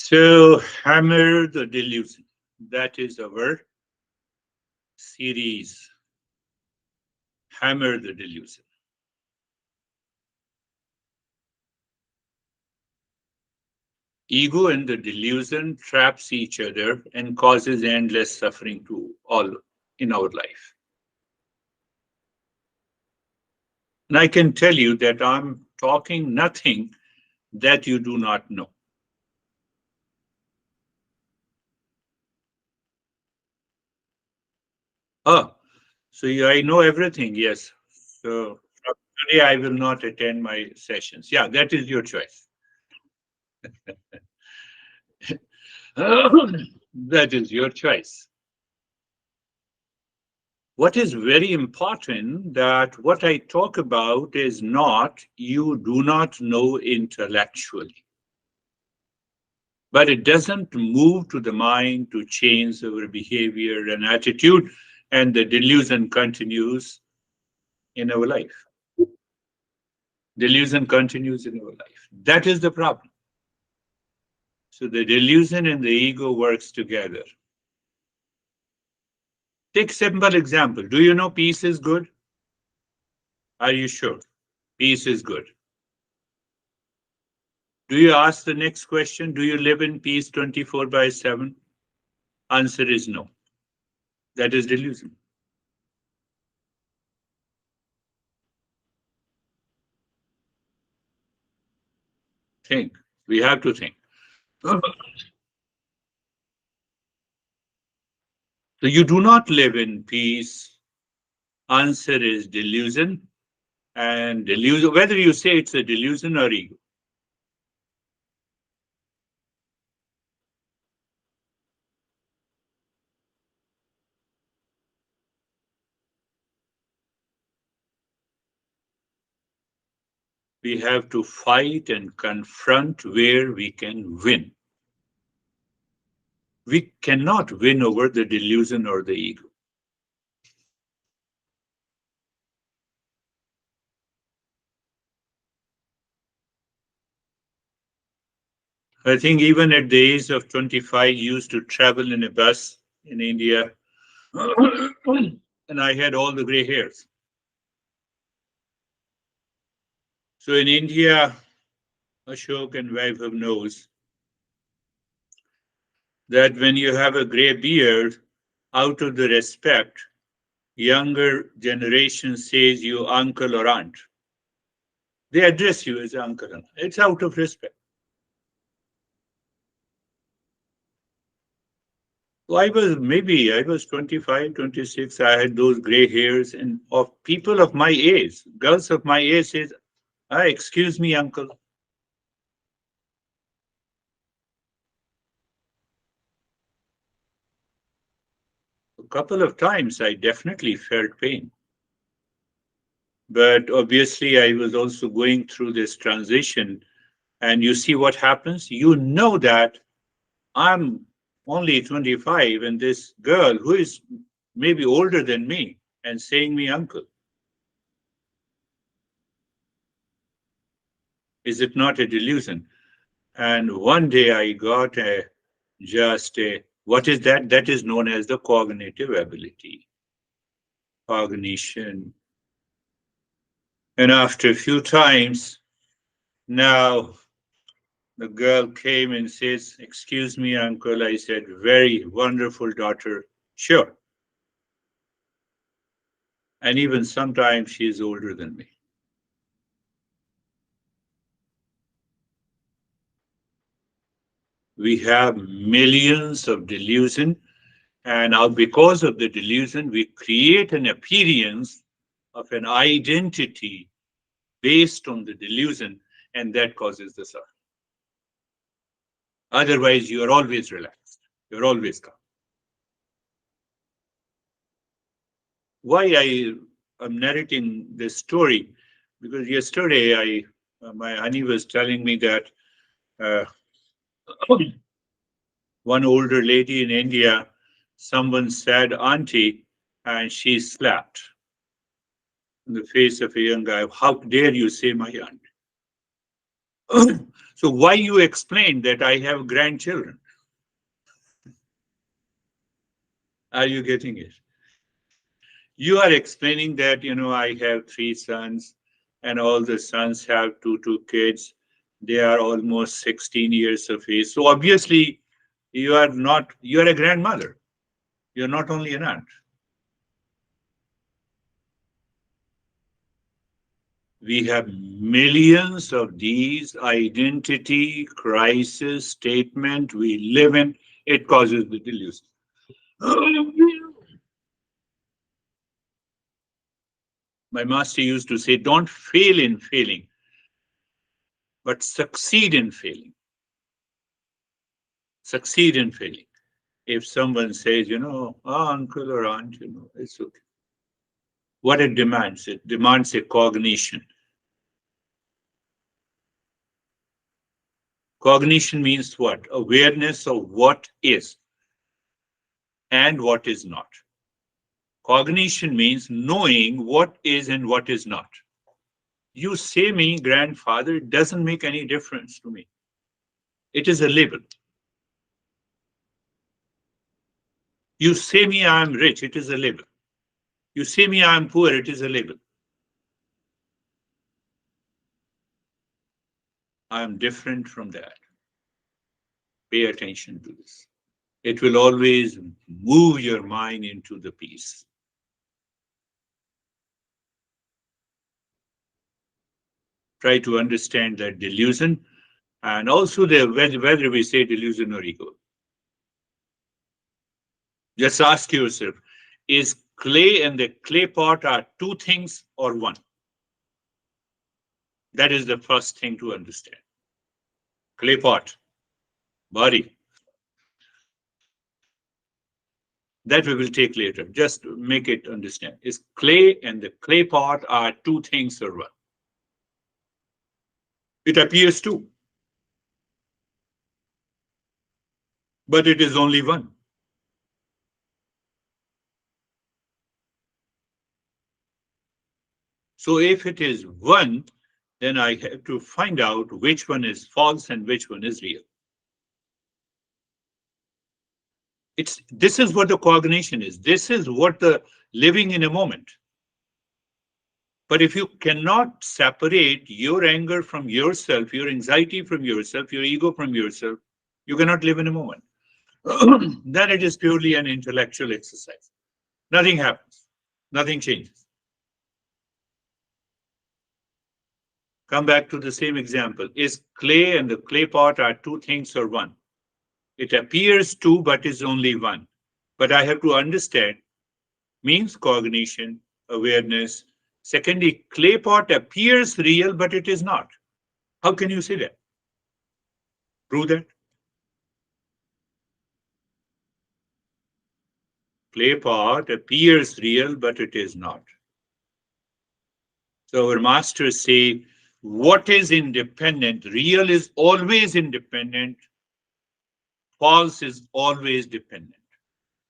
So, hammer the delusion. That is our series. Hammer the delusion. Ego and the delusion traps each other and causes endless suffering to all in our life. And I can tell you that I'm talking nothing that you do not know. Oh, so I know everything, yes. So from today I will not attend my sessions. Yeah, that is your choice. That is your choice. What is very important that what I talk about is not you do not know intellectually, but it doesn't move to the mind to change our behavior and attitude, and the delusion continues in our life. Delusion continues in our life. That is the problem. So the delusion and the ego works together. Take simple example. Do you know peace is good? Are you sure? Peace is good. Do you ask the next question? Do you live in peace 24 by 7? Answer is no. That is delusion. Think. We have to think. So you do not live in peace. Answer is delusion. And delusion, whether you say it's a delusion or ego. We have to fight and confront where we can win. We cannot win over the delusion or the ego. I think even at the age of 25, I used to travel in a bus in India, and I had all the gray hairs. So in India, Ashok and Vaibhav knows that when you have a gray beard, out of the respect, younger generation says you uncle or aunt. They address you as uncle. It's out of respect. So I was 25, 26. I had those gray hairs, and of people of my age, girls of my age says, ah, excuse me, uncle. A couple of times I definitely felt pain. But obviously, I was also going through this transition. And you see what happens? You know that I'm only 25, and this girl who is maybe older than me and saying me uncle. Is it not a delusion? And one day I got what is that? That is known as the cognitive ability, cognition. And after a few times, now the girl came and says, excuse me, uncle. I said, very wonderful daughter. Sure. And even sometimes she is older than me. We have millions of delusion, and now because of the delusion, we create an appearance of an identity based on the delusion, and that causes the suffering. Otherwise, you are always relaxed. You're always calm. Why I am narrating this story? Because yesterday, my honey was telling me that uh, one older lady in India, someone said auntie, and she slapped in the face of a young guy. How dare you say my aunt? So why you explain that I have grandchildren? Are you getting it? You are explaining that, I have three sons and all the sons have two kids. They are almost 16 years of age. So obviously you are a grandmother. You're not only an aunt. We have millions of these identity crisis statement we live in. It causes the delusion. My master used to say, don't fail in failing, but succeed in failing. Succeed in failing. If someone says, uncle or aunt, it's okay. What it demands? It demands a cognition. Cognition means what? Awareness of what is and what is not. Cognition means knowing what is and what is not. You say me grandfather, it doesn't make any difference to me. It is a label. You say me I am rich, it is a label. You say me I am poor, it is a label. I am different from that. Pay attention to this. It will always move your mind into the peace. Try to understand that delusion and also whether we say delusion or ego. Just ask yourself, is clay and the clay pot are two things or one? That is the first thing to understand. Clay pot, body. That we will take later. Just make it understand. Is clay and the clay pot are two things or one? It appears two, but it is only one. So if it is one, then I have to find out which one is false and which one is real. This is what the cognition is. This is what the living in a moment. But if you cannot separate your anger from yourself, your anxiety from yourself, your ego from yourself, you cannot live in a moment. Then it is purely an intellectual exercise. Nothing happens. Nothing changes. Come back to the same example. Is clay and the clay pot are two things or one? It appears two, but is only one. But I have to understand means cognition, awareness. Secondly, clay pot appears real, but it is not. How can you say that? Prove that. Clay pot appears real, but it is not. So our masters say, what is independent? Real is always independent. False is always dependent.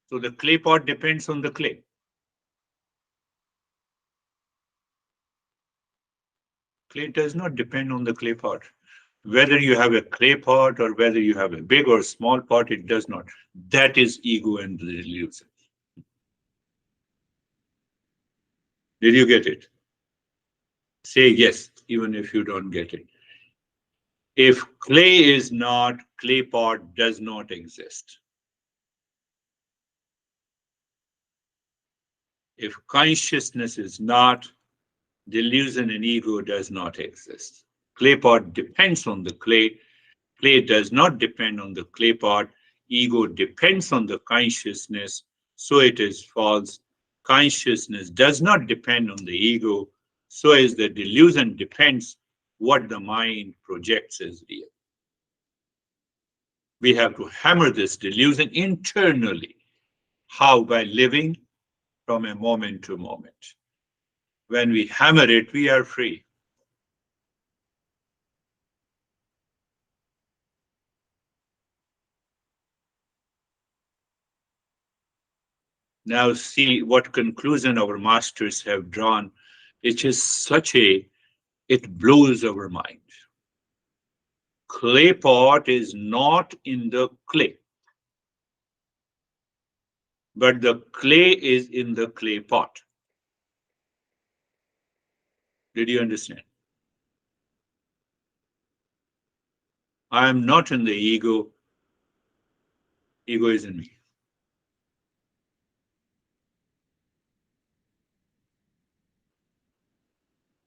So the clay pot depends on the clay. Clay does not depend on the clay pot. Whether you have a clay pot or whether you have a big or small pot, it does not. That is ego and delusion. Did you get it? Say yes, even if you don't get it. If clay is not, clay pot does not exist. If consciousness is not, delusion and ego does not exist. Clay pot depends on the clay. Clay does not depend on the clay pot. Ego depends on the consciousness, so it is false. Consciousness does not depend on the ego, so is the delusion depends what the mind projects as real. We have to hammer this delusion internally. How? By living from a moment to moment. When we hammer it, we are free. Now see what conclusion our masters have drawn. It is it blows our mind. clay pot is not in the clay, but the clay is in the clay pot. Did you understand? I am not in the ego. Ego is in me.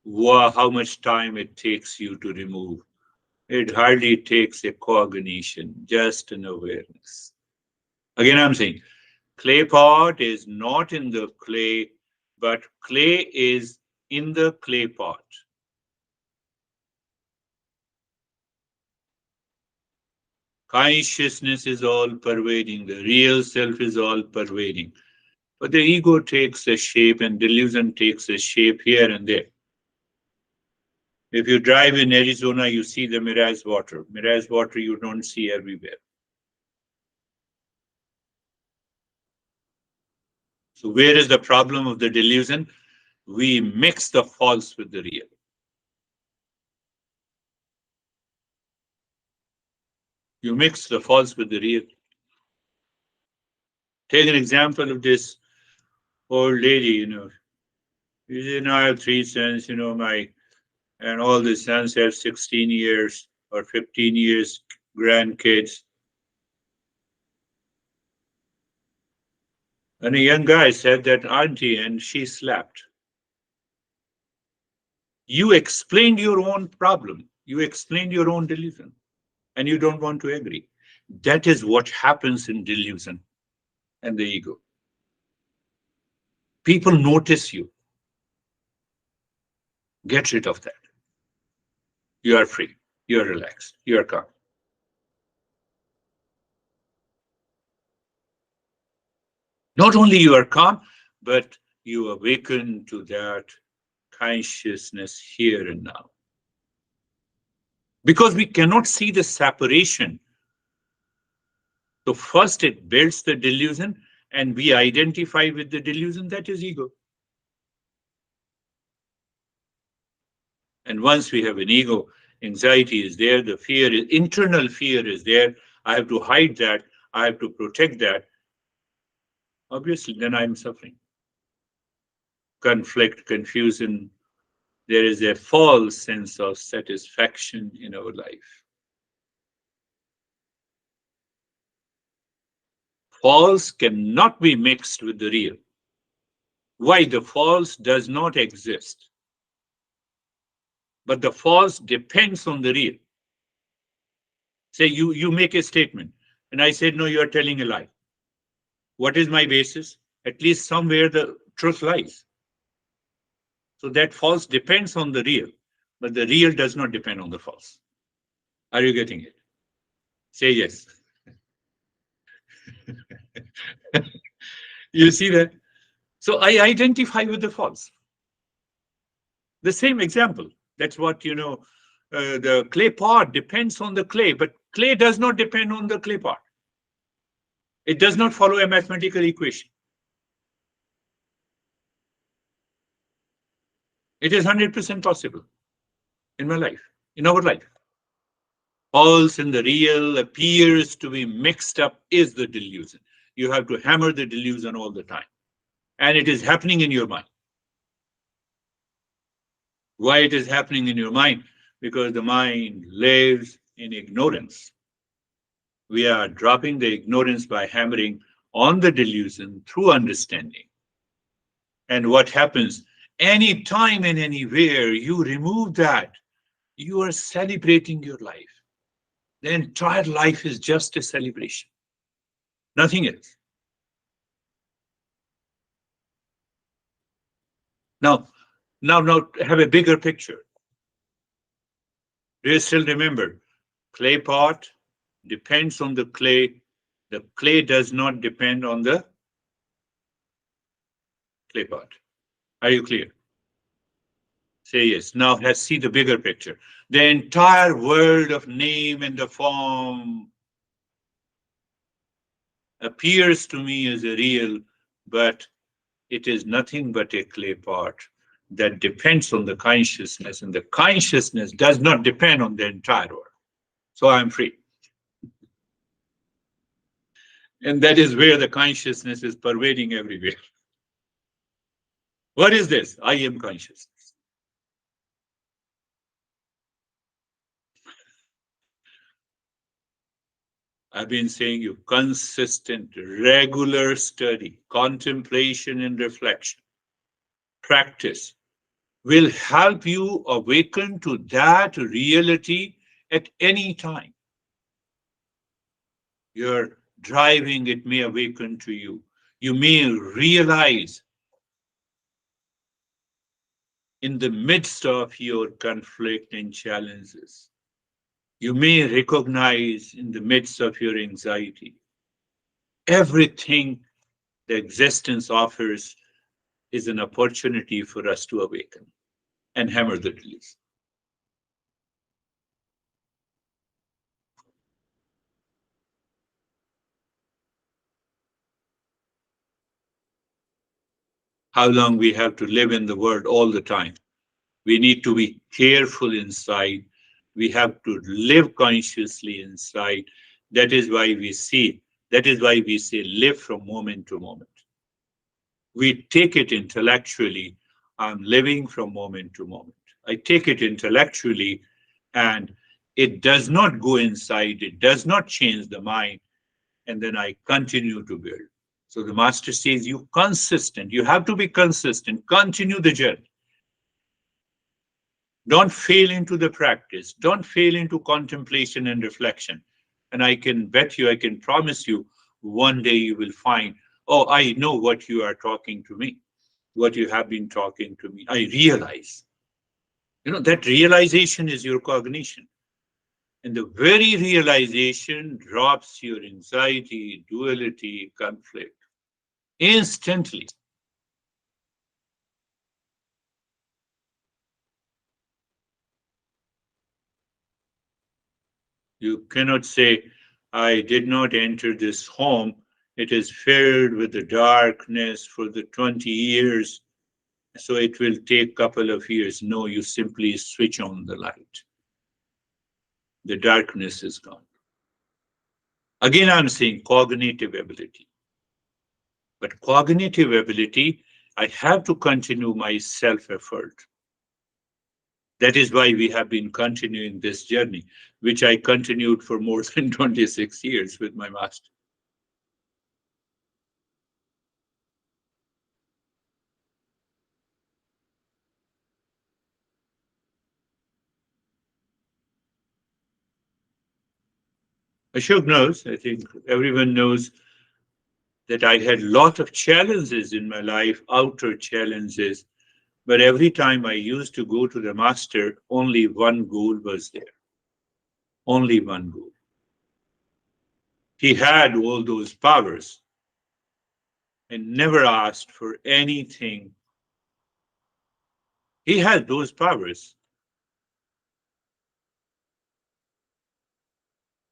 Wow, how much time it takes you to remove. It hardly takes a cognition, just an awareness. Again, I'm saying clay pot is not in the clay, but clay is in the clay pot. Consciousness is all pervading, the real self is all pervading. But the ego takes a shape and delusion takes a shape here and there. If you drive in Arizona, you see the mirage water. Mirage water you don't see everywhere. So where is the problem of the delusion? We mix the false with the real. You mix the false with the real. Take an example of this old lady, I have three sons, and all the sons have 16 years or 15 years grandkids. And a young guy said that auntie, and she slapped. You explained your own problem. You explained your own delusion, and you don't want to agree. That is what happens in delusion and the ego. People notice you. Get rid of that. You are free. You are relaxed. You are calm. Not only you are calm, but you awaken to that consciousness here and now. Because we cannot see the separation. So first it builds the delusion and we identify with the delusion, that is ego. And once we have an ego, anxiety is there, the fear is, internal fear is there. I have to hide that. I have to protect that. Obviously, then I'm suffering. Conflict, confusion. There is a false sense of satisfaction in our life. False cannot be mixed with the real. Why? The false does not exist. But the false depends on the real. Say you make a statement, and I said, no, you are telling a lie. What is my basis? At least somewhere the truth lies. So that false depends on the real, but the real does not depend on the false. Are you getting it? Say yes. You see that? So I identify with the false. The same example. That's what, the clay pot depends on the clay, but clay does not depend on the clay pot. It does not follow a mathematical equation. It is 100% possible in my life, in our life. False and the real appears to be mixed up is the delusion. You have to hammer the delusion all the time. And it is happening in your mind. Why it is happening in your mind? Because the mind lives in ignorance. We are dropping the ignorance by hammering on the delusion through understanding. And what happens? Anytime and anywhere you remove that, you are celebrating your life. The entire life is just a celebration. Nothing else. Now have a bigger picture. Do you still remember? Clay pot depends on the clay. The clay does not depend on the clay pot. Are you clear? Say yes. Now let's see the bigger picture. The entire world of name and the form appears to me as a real, but it is nothing but a clay pot that depends on the consciousness, and the consciousness does not depend on the entire world. So I'm free. And that is where the consciousness is pervading everywhere. What is this? I am consciousness. I've been saying you consistent, regular study, contemplation and reflection, practice will help you awaken to that reality at any time. You're driving, it may awaken to you. You may realize in the midst of your conflict and challenges. You may recognize in the midst of your anxiety. Everything the existence offers is an opportunity for us to awaken and hammer the release. How long we have to live in the world all the time. We need to be careful inside. We have to live consciously inside. That is why we see, that is why we say live from moment to moment. We take it intellectually. I'm living from moment to moment. I take it intellectually, and it does not go inside, it does not change the mind, and then I continue to build. So the master says, you consistent, you have to be consistent, continue the journey. Don't fail into the practice, don't fail into contemplation and reflection. And I can bet you, I can promise you, one day you will find, oh, I know what you are talking to me, what you have been talking to me. I realize. That realization is your cognition. And the very realization drops your anxiety, duality, conflict instantly. You cannot say, I did not enter this home. It is filled with the darkness for the 20 years. So it will take a couple of years. No, you simply switch on the light. The darkness is gone. Again, I'm saying cognitive ability. But cognitive ability, I have to continue my self effort. That is why we have been continuing this journey, which I continued for more than 26 years with my master. Ashok knows, I think everyone knows that I had a lot of challenges in my life, outer challenges, but every time I used to go to the master, only one goal was there. Only one goal. He had all those powers and never asked for anything. He had those powers.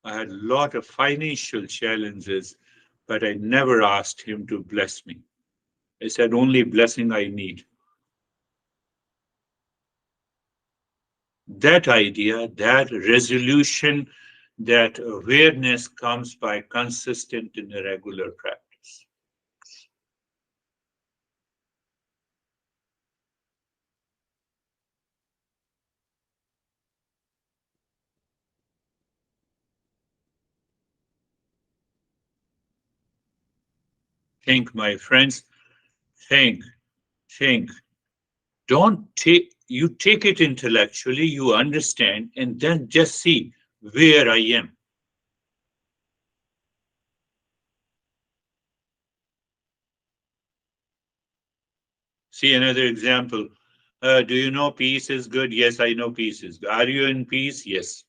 I had a lot of financial challenges, but I never asked him to bless me. I said, only blessing I need. That idea, that resolution, that awareness comes by consistent and regular practice. Think, my friends, think, think. Don't take, you take it intellectually, you understand, and then just see where I am. See another example. Do you know peace is good? Yes, I know peace is good. Are you in peace? Yes.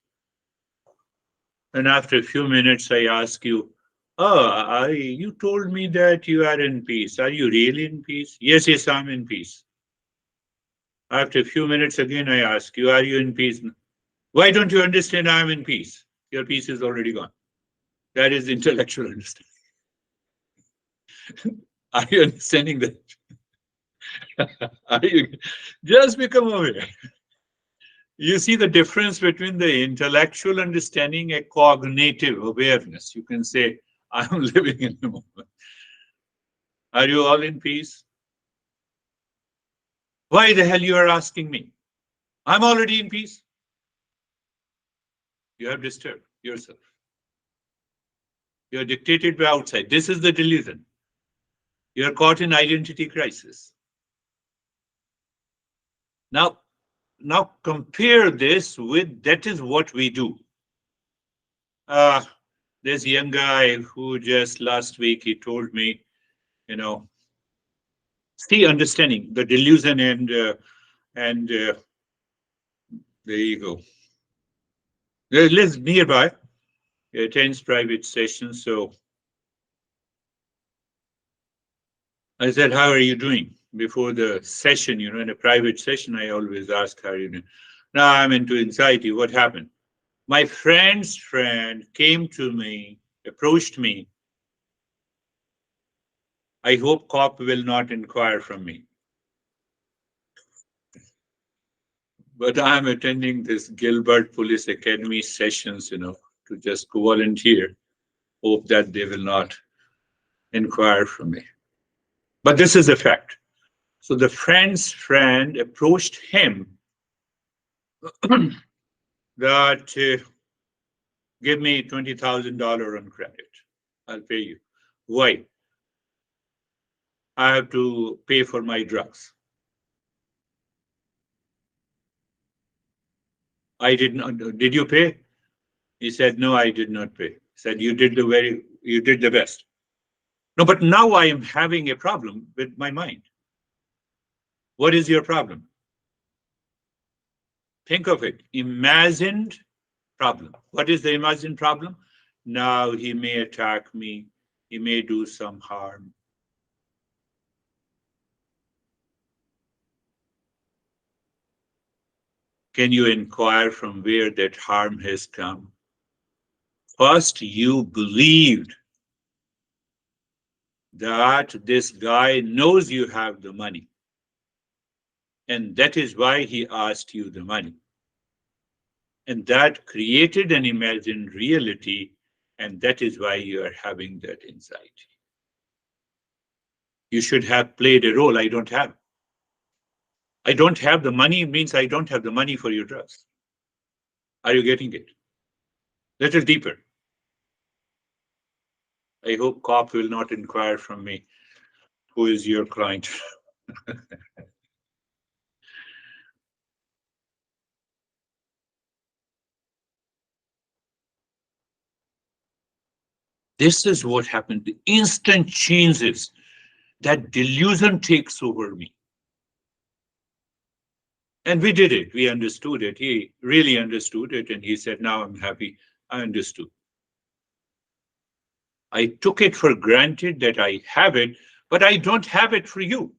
And after a few minutes, I ask you, oh, you told me that you are in peace. Are you really in peace? Yes, yes, I'm in peace. After a few minutes, again, I ask you, are you in peace? Why don't you understand I'm in peace? Your peace is already gone. That is intellectual understanding. Are you understanding that? Are you just become aware? You see the difference between the intellectual understanding and cognitive awareness. You can say, I'm living in the moment. Are you all in peace? Why the hell you are asking me? I'm already in peace. You have disturbed yourself. You are dictated by outside. This is the delusion. You are caught in identity crisis. Now, now compare this with that is what we do. Uh, this young guy who just last week he told me, you know, see understanding the delusion and the ego. He lives nearby. He attends private sessions. So I said, "How are you doing?" Before the session, in a private session, I always ask, "How are you doing?" Now I'm into anxiety. What happened? My friend's friend came to me, approached me. I hope cop will not inquire from me. But I'm attending this Gilbert Police Academy sessions, to just go volunteer. Hope that they will not inquire from me. But this is a fact. So the friend's friend approached him that give me $20,000 on credit. I'll pay you. Why? I have to pay for my drugs. I did not. Did you pay? He said, no, I did not pay. He said, you did the best. No, but now I am having a problem with my mind. What is your problem? Think of it. Imagined problem. What is the imagined problem? Now he may attack me. He may do some harm. Can you inquire from where that harm has come? First, you believed that this guy knows you have the money. And that is why he asked you the money. And that created an imagined reality. And that is why you are having that anxiety. You should have played a role I don't have. I don't have the money means I don't have the money for your drugs. Are you getting it? Little deeper. I hope cop will not inquire from me. Who is your client? This is what happened. The instant changes, that delusion takes over me. And we did it. We understood it. He really understood it. And he said, now I'm happy. I understood. I took it for granted that I have it, but I don't have it for you.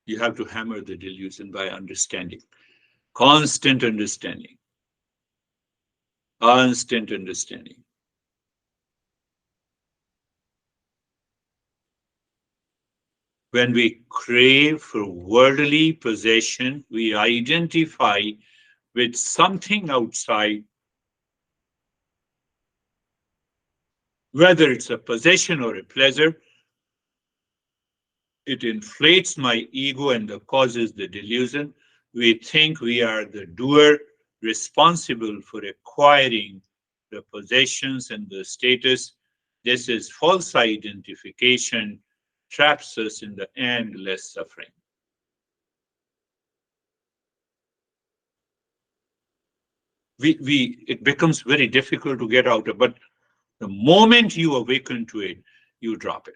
You have to hammer the delusion by understanding, constant understanding, constant understanding. When we crave for worldly possession, we identify with something outside, whether it's a possession or a pleasure. It inflates my ego and causes the delusion. We think we are the doer responsible for acquiring the possessions and the status. This is false identification, traps us in the endless suffering. It becomes very difficult to get out of, but the moment you awaken to it, you drop it.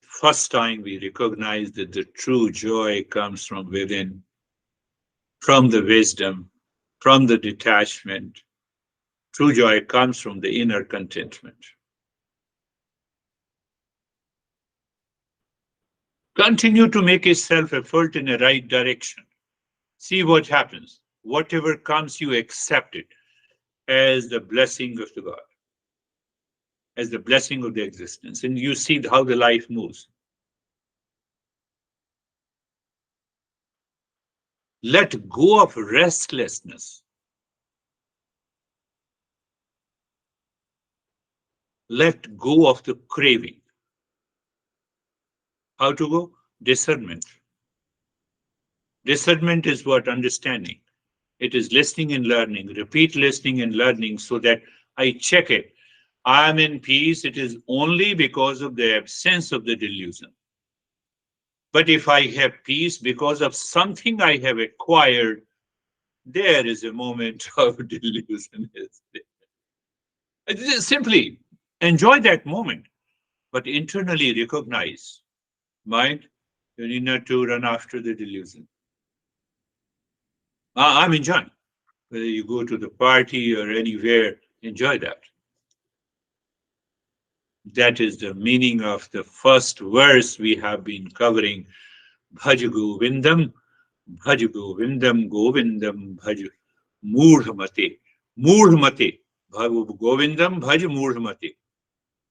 First time we recognize that the true joy comes from within, from the wisdom, from the detachment. True joy comes from the inner contentment. Continue to make a self effort in the right direction. See what happens. Whatever comes, you accept it as the blessing of the God, as the blessing of the existence. And you see how the life moves. Let go of restlessness. Let go of the craving. How to go? Discernment. Discernment is what? Understanding. It is listening and learning. Repeat listening and learning so that I check it. I am in peace. It is only because of the absence of the delusion. But if I have peace because of something I have acquired, there is a moment of delusion. Simply enjoy that moment, but internally recognize, mind, you need not to run after the delusion. I'm enjoying. Whether you go to the party or anywhere, enjoy that. That is the meaning of the first verse we have been covering. Bhaj Govindam, Bhaj Govindam, Govindam, Bhaj Murdhamate. Murdhamate. Bhaj Govindam, Bhaj Murdhamate.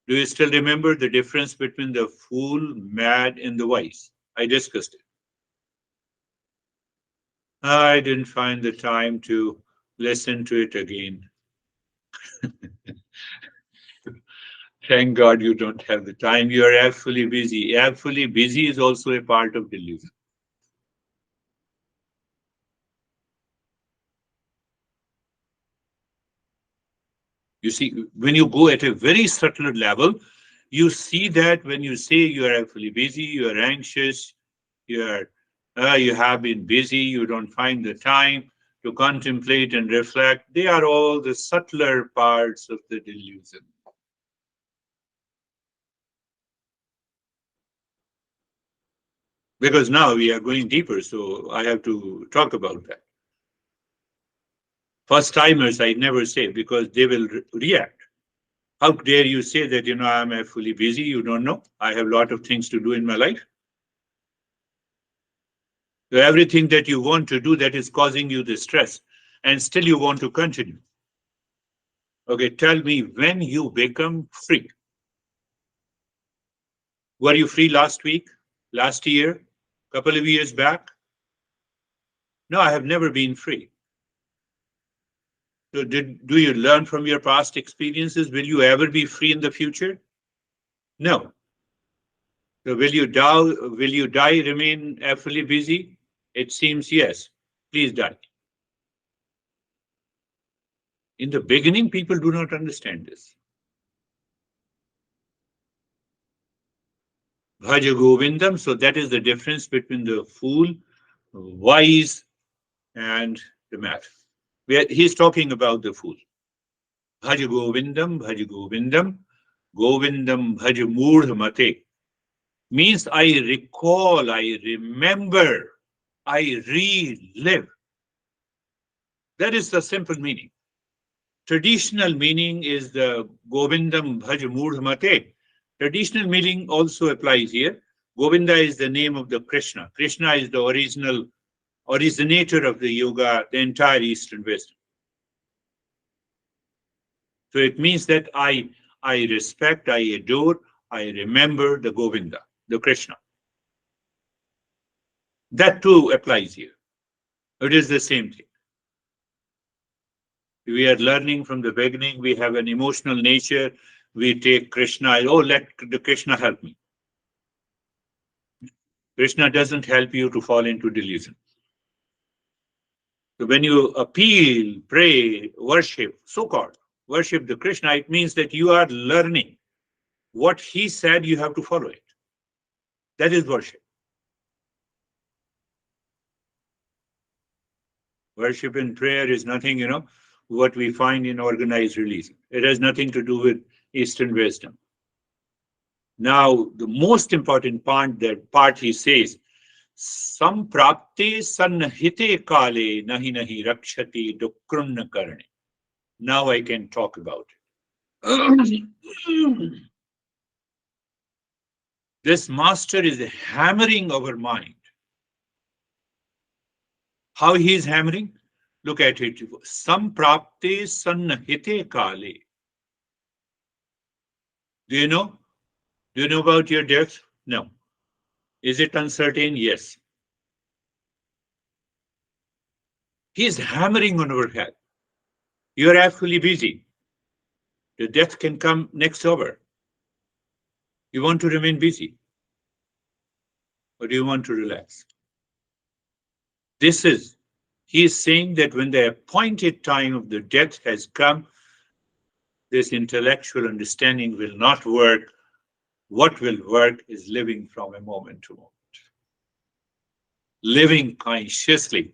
Do you still remember the difference between the fool, mad, and the wise? I discussed it. I didn't find the time to listen to it again. Thank God you don't have the time. You are absolutely busy. Absolutely busy is also a part of delusion. You see, when you go at a very subtle level, you see that when you say you are absolutely busy, you are anxious, you are you have been busy, you don't find the time to contemplate and reflect. They are all the subtler parts of the delusion. Because now we are going deeper, so I have to talk about that. First timers, I never say because they will react. How dare you say that, I'm fully busy? You don't know. I have a lot of things to do in my life. So everything that you want to do that is causing you the stress, and still you want to continue. Okay, tell me when you become free. Were you free last week, last year, couple of years back? No, I have never been free. So do you learn from your past experiences? Will you ever be free in the future? No. So will you die, remain fully busy? It seems yes. Please die. In the beginning, people do not understand this. Bhaja Govindam. So that is the difference between the fool, wise, and the mad. He's talking about the fool. Bhaja Govindam, Bhaja Govindam, Govindam Bhaja Murdhamate. Means I recall, I remember, I relive. That is the simple meaning. Traditional meaning is the Govindam Bhaj Murdhamate. Traditional meaning also applies here. Govinda is the name of the Krishna. Krishna is the originator of the yoga, the entire Eastern wisdom. So it means that I respect, I adore, I remember the Govinda, the Krishna. That too applies here. It is the same thing. We are learning from the beginning. We have an emotional nature. We take Krishna. Oh, let the Krishna help me. Krishna doesn't help you to fall into delusion. So when you appeal, pray, worship, so-called worship the Krishna, it means that you are learning what he said. You have to follow it. That is worship. Worship and prayer is nothing, what we find in organized religion. It has nothing to do with Eastern wisdom. Now, the most important part he says, Samprapte sannahite kale nahi nahi rakshati dukrunna karne. Now I can talk about it. This master is hammering our mind. How he is hammering? Look at it. Samprapte sannahite kale. Do you know? Do you know about your death? No. Is it uncertain? Yes. He is hammering on our head. You are actually busy. The death can come next hour. You want to remain busy, or do you want to relax? This is, he is saying that when the appointed time of the death has come, this intellectual understanding will not work. What will work is living from a moment to moment. Living consciously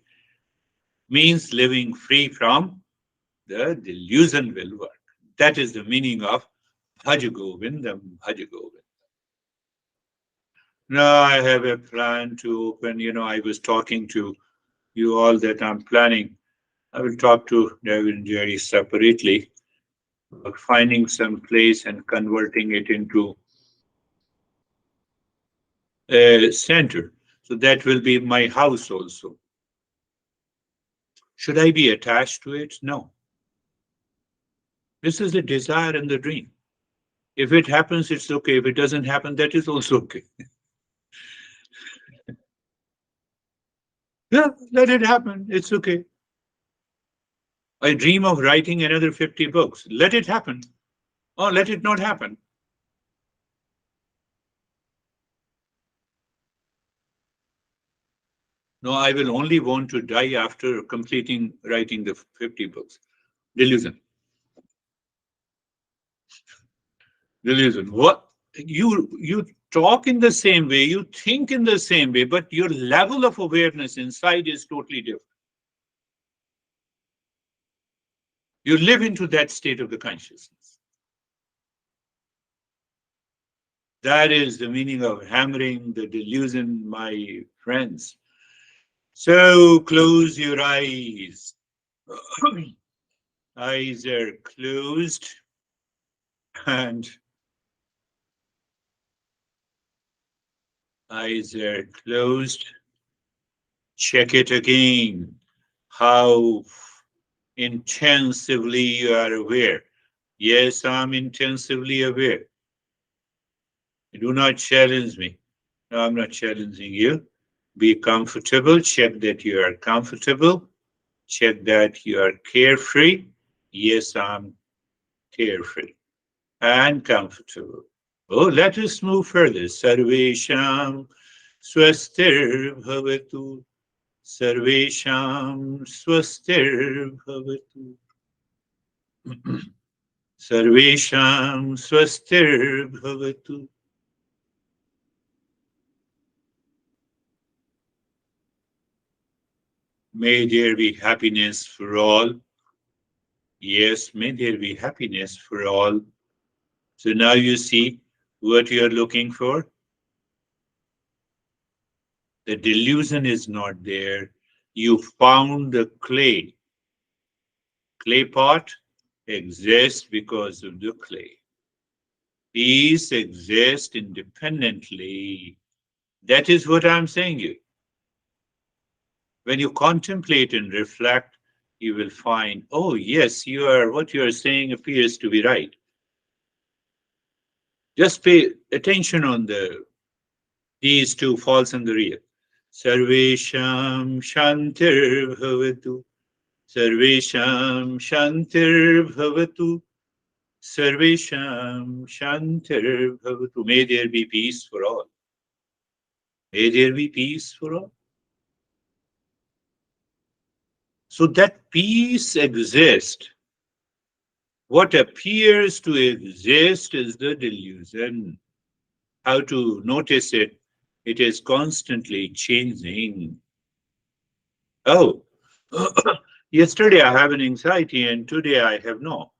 means living free from the delusion will work. That is the meaning of Bhaj Govindam, Bhaj Govindam. Now I have a plan to open, I was talking to you all that I'm planning. I will talk to David and Jerry separately about finding some place and converting it into a center. So that will be my house also. Should I be attached to it? No. This is the desire and the dream. If it happens, it's okay. If it doesn't happen, that is also okay. Yeah, let it happen. It's okay. I dream of writing another 50 books. Let it happen. Or let it not happen. No, I will only want to die after completing writing the 50 books. Delusion. Delusion. What you talk in the same way, you think in the same way, but your level of awareness inside is totally different. You live into that state of the consciousness. That is the meaning of hammering the delusion, my friends. So close your eyes. Eyes are closed and eyes are closed. Check it again. How intensively you are aware. Yes, I'm intensively aware. Do not challenge me. No, I'm not challenging you. Be comfortable. Check that you are comfortable. Check that you are carefree. Yes, I'm carefree and comfortable. Oh, let us move further. Sarvesham swastir bhavatu. Sarvesham swastir bhavatu. Sarvesham swastir bhavatu. May there be happiness for all. Yes, may there be happiness for all. So now you see what you are looking for. The delusion is not there. You found the clay. Clay pot exists because of the clay. Peace exists independently. That is what I'm saying you. When you contemplate and reflect, you will find, oh yes, what you are saying appears to be right. Just pay attention on these two, false and the real. Sarvesham Shantir Bhavatu. Sarvesham Shantir Bhavatu. Sarvesham Shantir Bhavatu. May there be peace for all. May there be peace for all. So that peace exists. What appears to exist is the delusion. How to notice it? It is constantly changing. Oh, yesterday I have an anxiety and today I have no.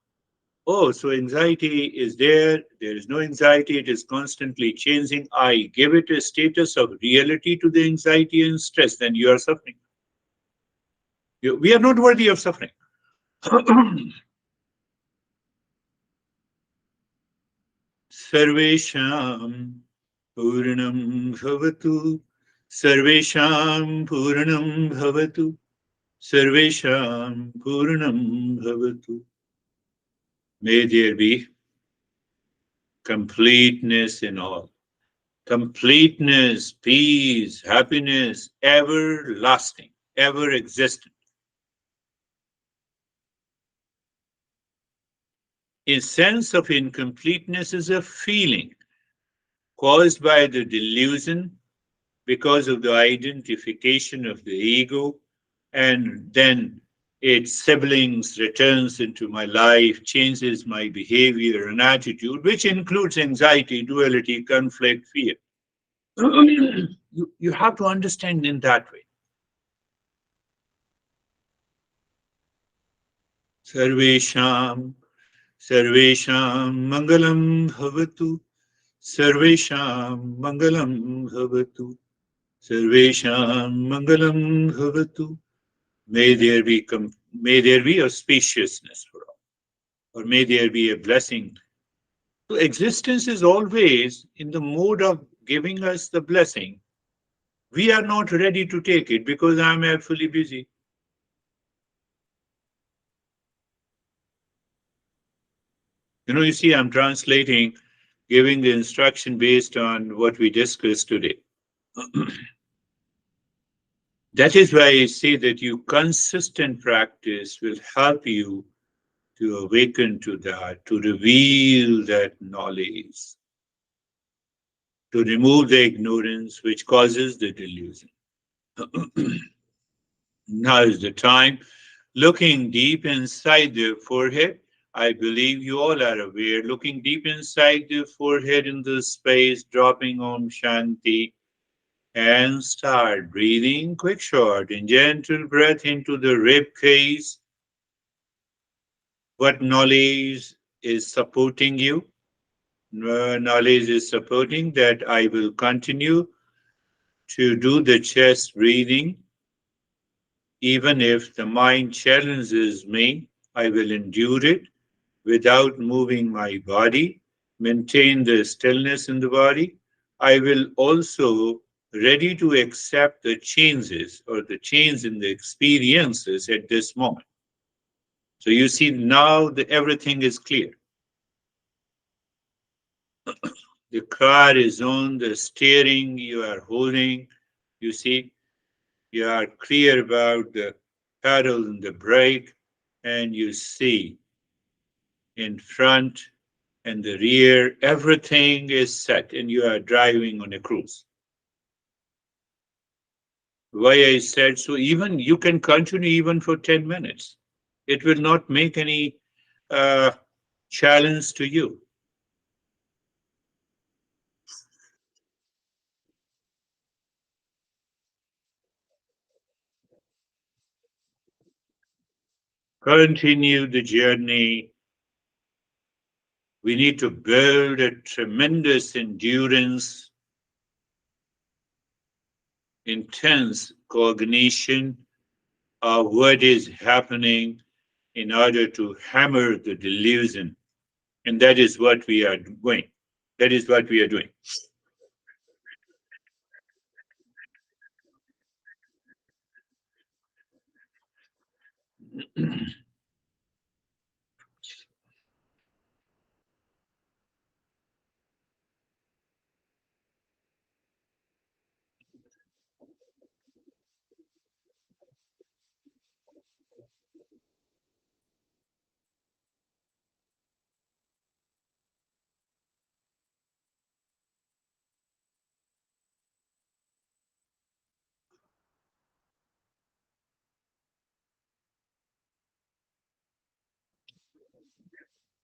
Oh, so anxiety is there. There is no anxiety. It is constantly changing. I give it a status of reality to the anxiety and stress. Then you are suffering. We are not worthy of suffering. Sarvesham Purnam Bhavatu. Sarvesham Purnam Bhavatu. Sarvesham Purnam Bhavatu. May there be completeness in all. Completeness, peace, happiness, everlasting, ever existent. A sense of incompleteness is a feeling caused by the delusion because of the identification of the ego, and then its siblings returns into my life, changes my behavior and attitude, which includes anxiety, duality, conflict, fear. You have to understand in that way. Sarvesham, Sarvesham Mangalam Bhavatu, Sarvesham Mangalam Bhavatu, Sarvesham Mangalam Bhavatu. May there be auspiciousness for all, or may there be a blessing. So existence is always in the mode of giving us the blessing. We are not ready to take it because I'm actually busy. You see, I'm translating, giving the instruction based on what we discussed today. That is why I say that you consistent practice will help you to awaken to that, to reveal that knowledge, to remove the ignorance which causes the delusion. Now is the time. Looking deep inside the forehead, I believe you all are aware, looking deep inside the forehead in the space, dropping Om Shanti, and start breathing quick, short, and gentle breath into the rib cage. What knowledge is supporting you? Knowledge is supporting that I will continue to do the chest breathing. Even if the mind challenges me, I will endure it without moving my body, maintain the stillness in the body. I will also ready to accept the changes or the change in the experiences at this moment. So you see now everything is clear. The car is on, the steering you are holding. You see, you are clear about the pedal and the brake, and you see in front and the rear, everything is set, and you are driving on a cruise. Why I said so, even you can continue even for 10 minutes. It will not make any uh, challenge to you. Continue the journey. We need to build a tremendous endurance, intense cognition of what is happening in order to hammer the delusion. And that is what we are doing. That is what we are doing.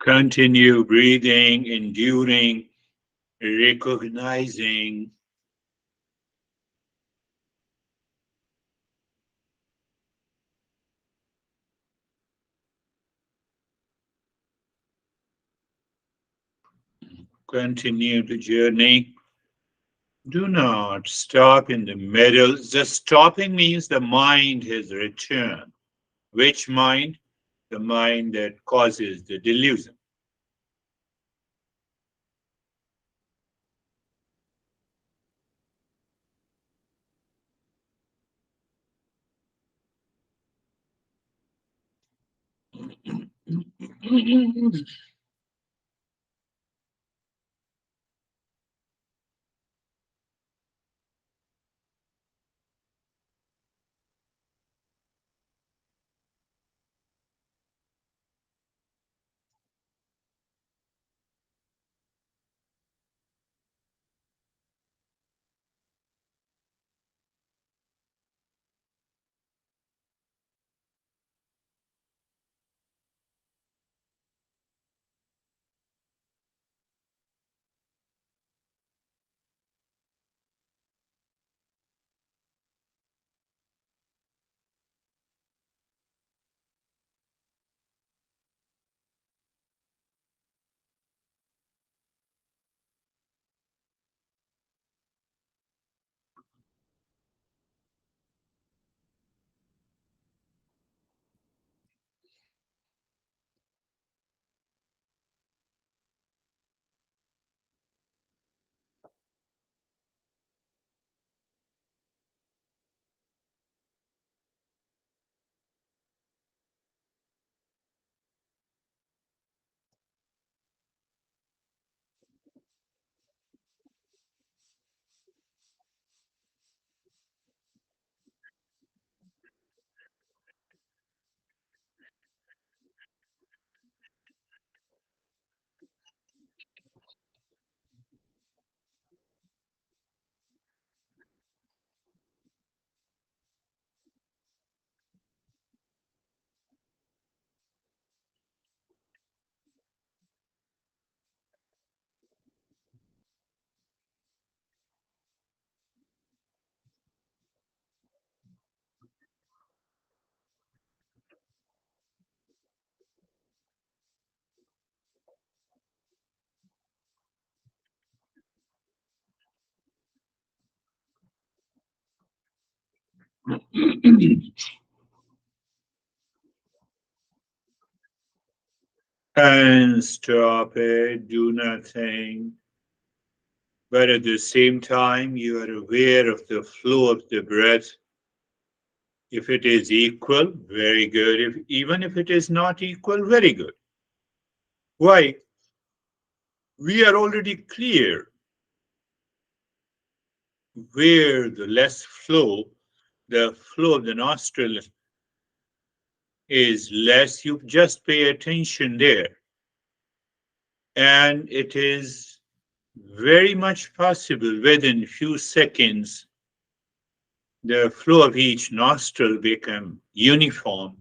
Continue breathing, enduring, recognizing. Continue the journey. Do not stop in the middle. Just stopping means the mind has returned. Which mind? The mind that causes the delusion. And stop it, do nothing. But at the same time, you are aware of the flow of the breath. If it is equal, very good. Even if it is not equal, very good. Why? We are already clear where the flow of the nostril is less. You just pay attention there. And it is very much possible within few seconds the flow of each nostril become uniform,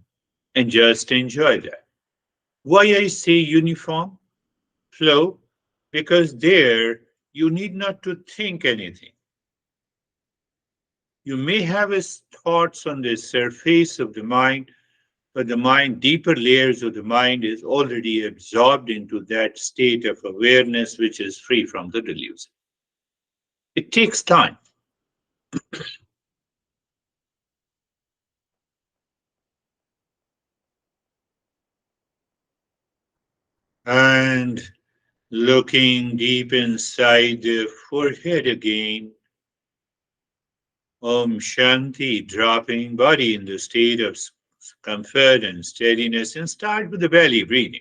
and just enjoy that. Why I say uniform flow? Because there you need not to think anything. You may have thoughts on the surface of the mind, but the mind, deeper layers of the mind is already absorbed into that state of awareness which is free from the delusion. It takes time. And looking deep inside the forehead again, Om Shanti, dropping body in the state of comfort and steadiness, and start with the belly breathing.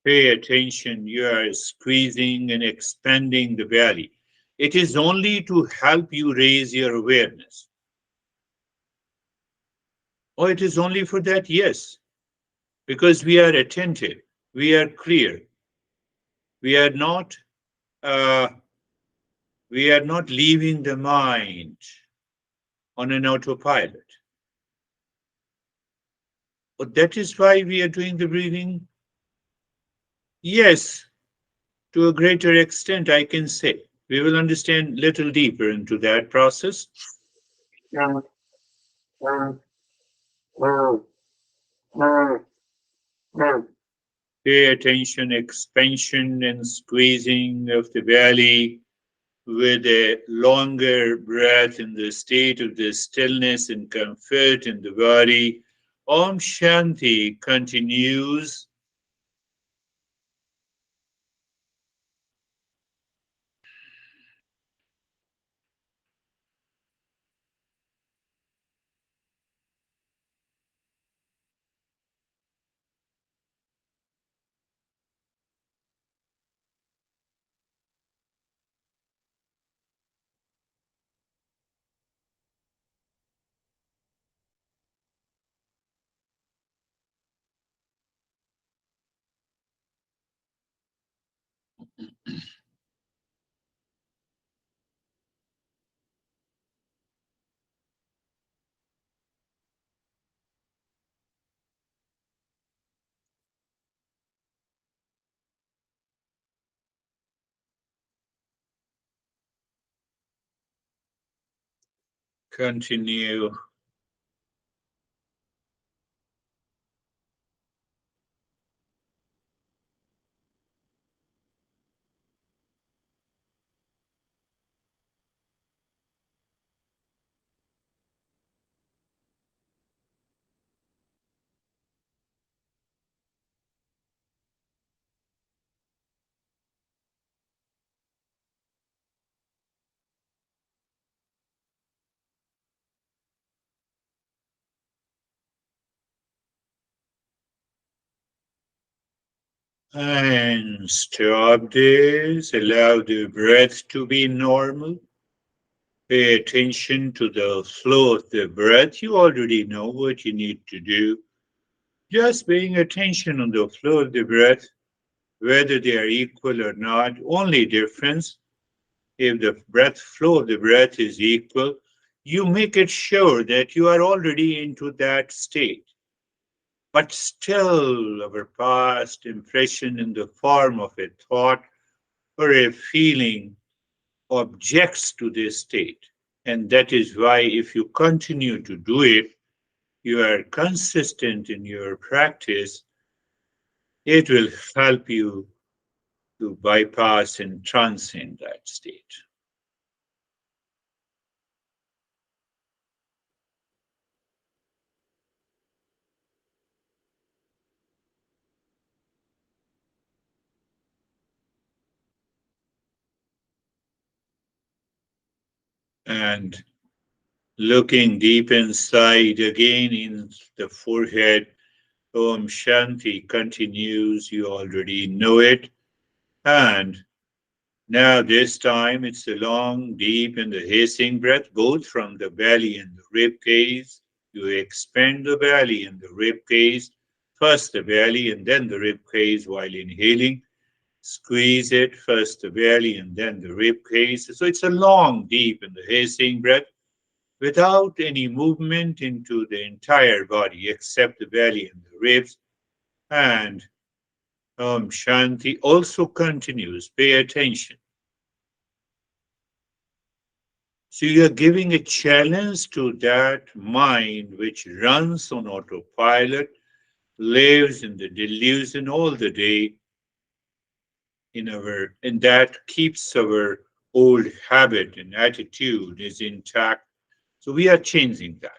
Pay attention, you are squeezing and expanding the belly. It is only to help you raise your awareness. Or it is only for that? Yes, because we are attentive, we are clear, we are not uh, we are not leaving the mind on an autopilot. But that is why we are doing the breathing. Yes, to a greater extent, I can say. We will understand little deeper into that process. Pay attention, expansion and squeezing of the belly with a longer breath in the state of the stillness and comfort in the body. Om Shanti continues. Continue. And stop this. Allow the breath to be normal. Pay attention to the flow of the breath. You already know what you need to do. Just paying attention on the flow of the breath, whether they are equal or not. Only difference, if the breath flow of the breath is equal, you make it sure that you are already into that state. But still, our past impression in the form of a thought or a feeling objects to this state. And that is why, if you continue to do it, you are consistent in your practice, it will help you to bypass and transcend that state. And looking deep inside again in the forehead, Om Shanti continues, you already know it. And now, this time, it's a long, deep, and the hissing breath, both from the belly and the rib cage. You expand the belly and the rib cage, first the belly and then the rib cage while inhaling. Squeeze it, first the belly and then the rib cage. So it's a long, deep, and the hissing breath without any movement into the entire body except the belly and the ribs. And Shanti also continues. Pay attention. So you're giving a challenge to that mind which runs on autopilot, lives in the delusion all the day and that keeps our old habit and attitude is intact. So we are changing that.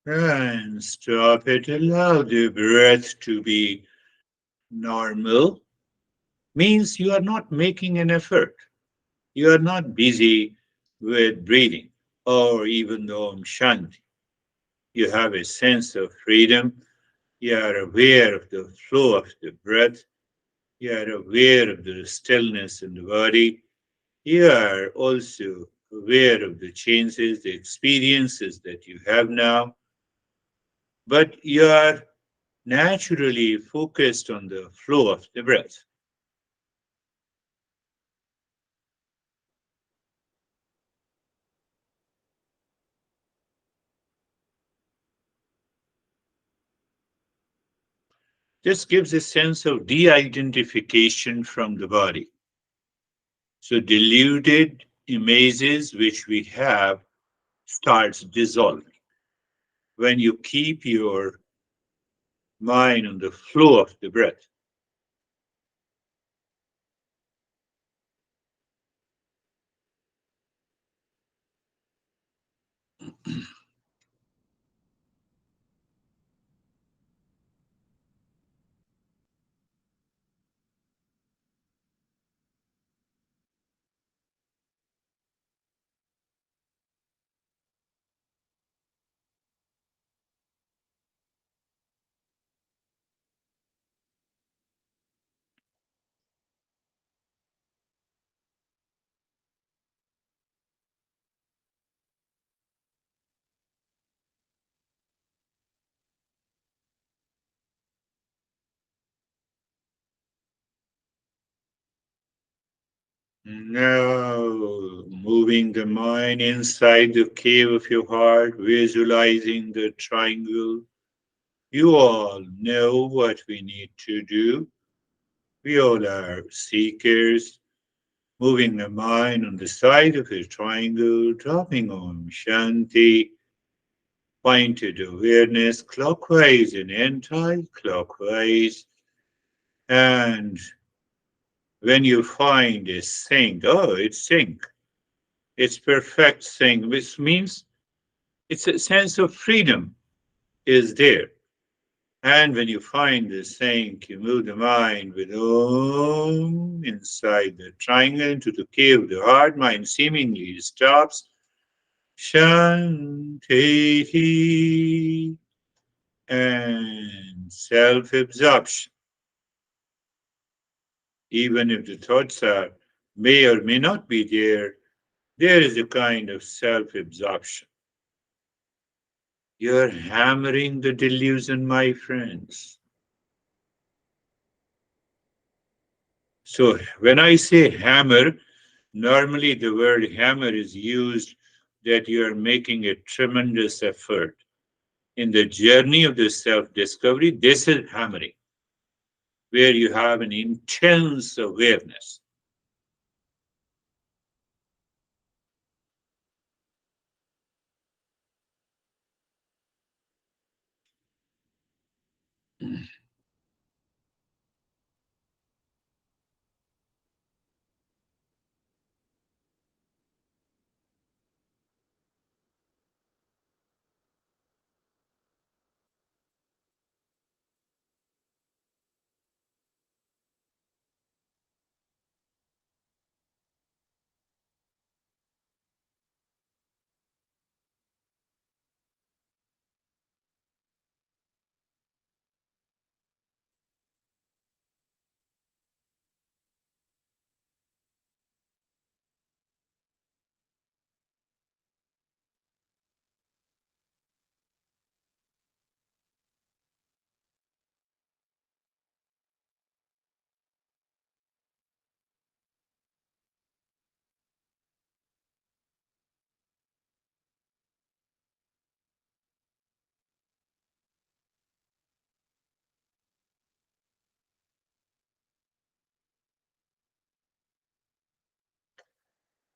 And stop it. Allow the breath to be normal. Means you are not making an effort. You are not busy with breathing or even the Om Shanti. You have a sense of freedom. You are aware of the flow of the breath. You are aware of the stillness in the body. You are also aware of the changes, the experiences that you have now. But you are naturally focused on the flow of the breath. This gives a sense of de identification from the body. So, deluded images which we have starts dissolving. When you keep your mind on the flow of the breath, now moving the mind inside the cave of your heart, visualizing the triangle. You all know what we need to do. We all are seekers, moving the mind on the side of a triangle, dropping Om Shanti, pointed awareness clockwise and anti-clockwise. And when you find a sync, oh, it's sync. It's perfect sync, which means it's a sense of freedom is there. And when you find the sync, you move the mind with Om inside the triangle into the cave of the heart. Mind seemingly stops. Shanti and self-absorption. Even if the thoughts are may or may not be there, there is a kind of self-absorption. You're hammering the delusion, my friends. So when I say hammer, normally the word hammer is used that you are making a tremendous effort. In the journey of the self-discovery, this is hammering, where you have an intense awareness.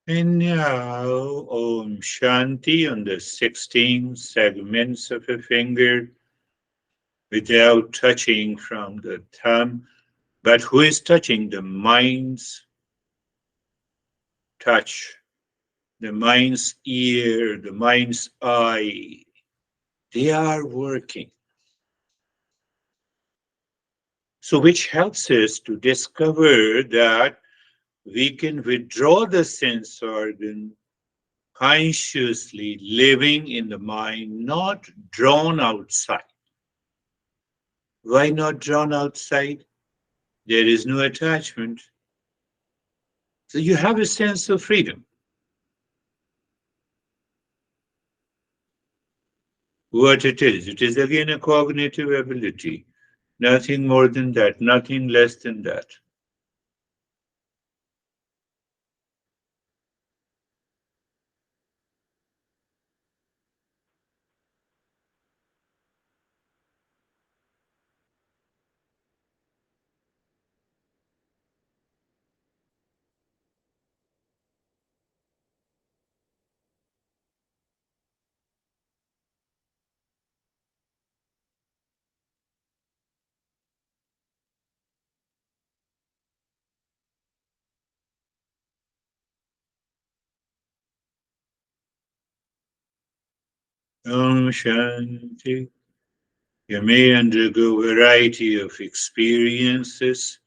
And now, Om Shanti on the 16 segments of a finger without touching from the thumb. But who is touching? The mind's touch, the mind's ear, the mind's eye. They are working. So, which helps us to discover that we can withdraw the sense organ consciously living in the mind, not drawn outside. Why not drawn outside? There is no attachment. So you have a sense of freedom. What it is again a cognitive ability. Nothing more than that, nothing less than that. Om Shanti. You may undergo a variety of experiences,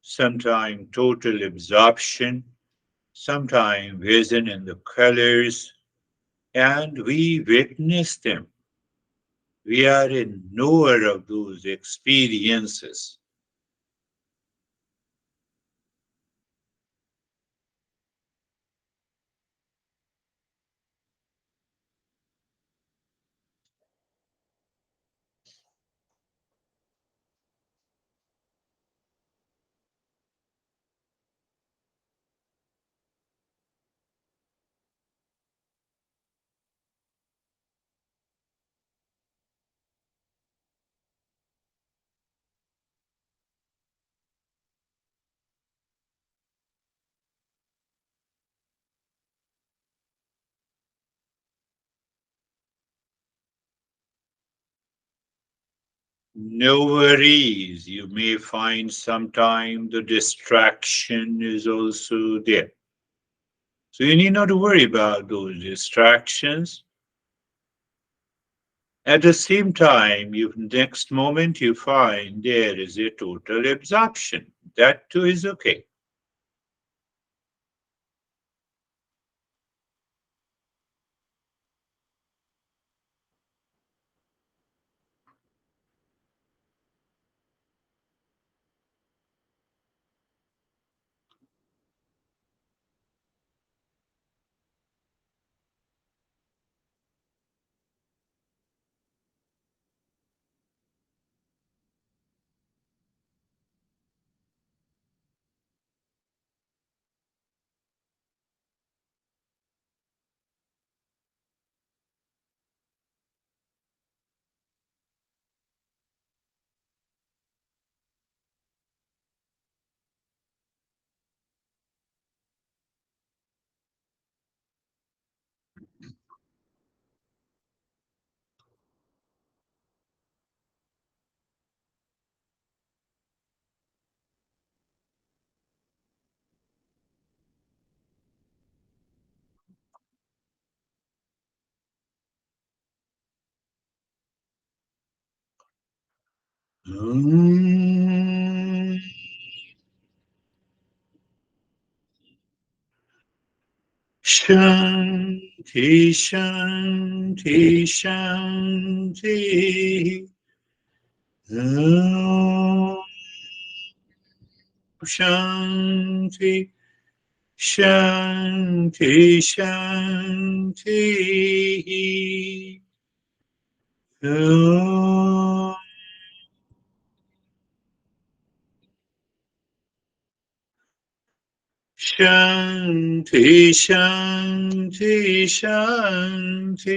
sometimes total absorption, sometimes vision in the colors, and we witness them. We are in knower of those experiences. No worries, you may find sometime the distraction is also there. So you need not to worry about those distractions. At the same time, you next moment you find there is a total absorption. That too is okay. Mm. Shanti, Shanti, Shanti. Om Shanti, Shanti, Shanti. Om Shanti, Shanti, Shanti.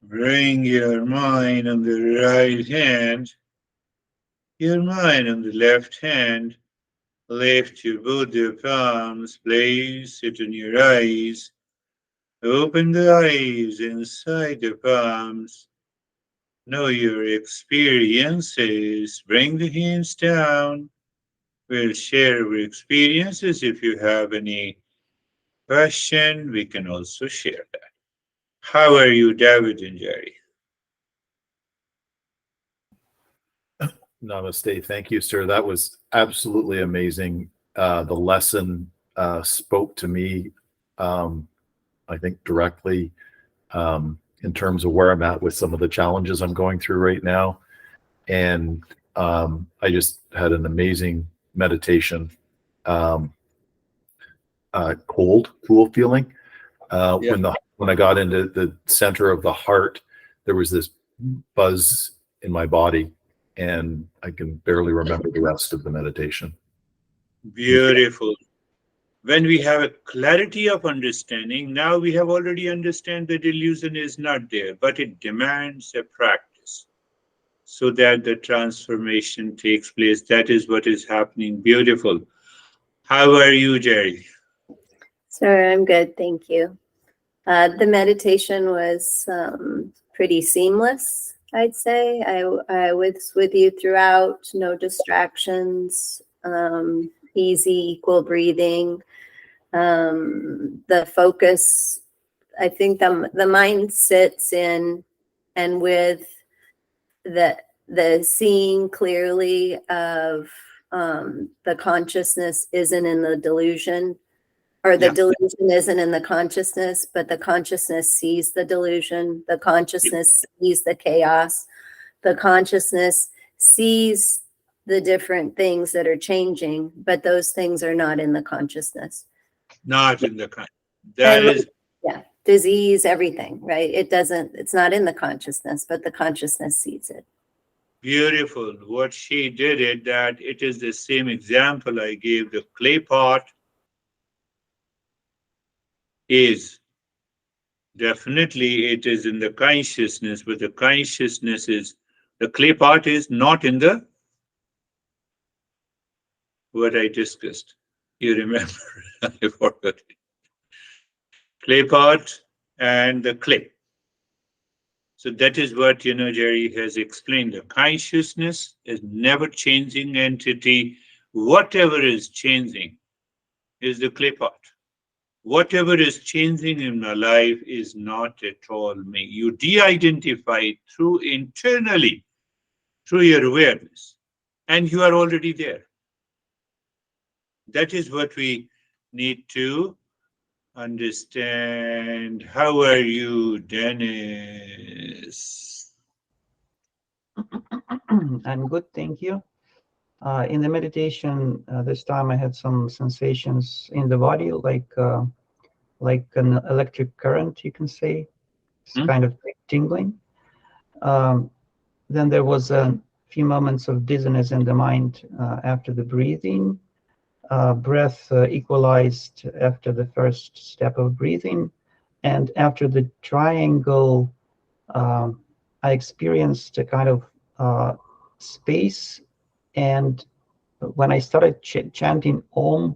Bring your mind on the right hand, your mind on the left hand. Lift your both your palms, place it on your eyes. Open the eyes inside the palms. Know your experiences. Bring the hands down. We'll share our experiences. If you have any question, we can also share that. How are you, David and Jerry? Namaste. Thank you, sir. That was absolutely amazing. The lesson spoke to me, I think, directly in terms of where I'm at with some of the challenges I'm going through right now. And I just had an amazing meditation, cool feeling. Yeah. When I got into the center of the heart, there was this buzz in my body, and I can barely remember the rest of the meditation. Beautiful. When we have a clarity of understanding, now we have already understand the delusion is not there, but it demands a practice so that the transformation takes place. That is what is happening. Beautiful. How are you, Jerry? Sir, I'm good, thank you. The meditation was pretty seamless, I'd say. I was with you throughout, no distractions, easy, equal breathing. The focus, I think the mind sits in and with the seeing clearly of the consciousness isn't in the delusion, or the delusion isn't in the consciousness, but the consciousness sees the delusion. The consciousness sees the chaos. The consciousness sees the different things that are changing, but those things are not in the consciousness. Not in the kind. That is Disease, everything, right? It's not in the consciousness, but the consciousness sees it. beautiful. What she did it, that it is the same example I gave. The clay pot is definitely, it is in the consciousness, but the consciousness is, the clay pot is not in the, what I discussed. You remember? I forgot. Clay pot and the clay. So that is what, Jerry has explained. The consciousness is never changing entity. Whatever is changing is the clay pot. Whatever is changing in my life is not at all me. You de-identify through internally, through your awareness, and you are already there. That is what we need to understand. How are you, Dennis? I'm good, thank you. In the meditation, this time I had some sensations in the body, like an electric current, you can say. It's kind of tingling. Then there was a few moments of dizziness in the mind after the breathing. Breath equalized after the first step of breathing. And after the triangle, I experienced a kind of space. And when I started chanting Om,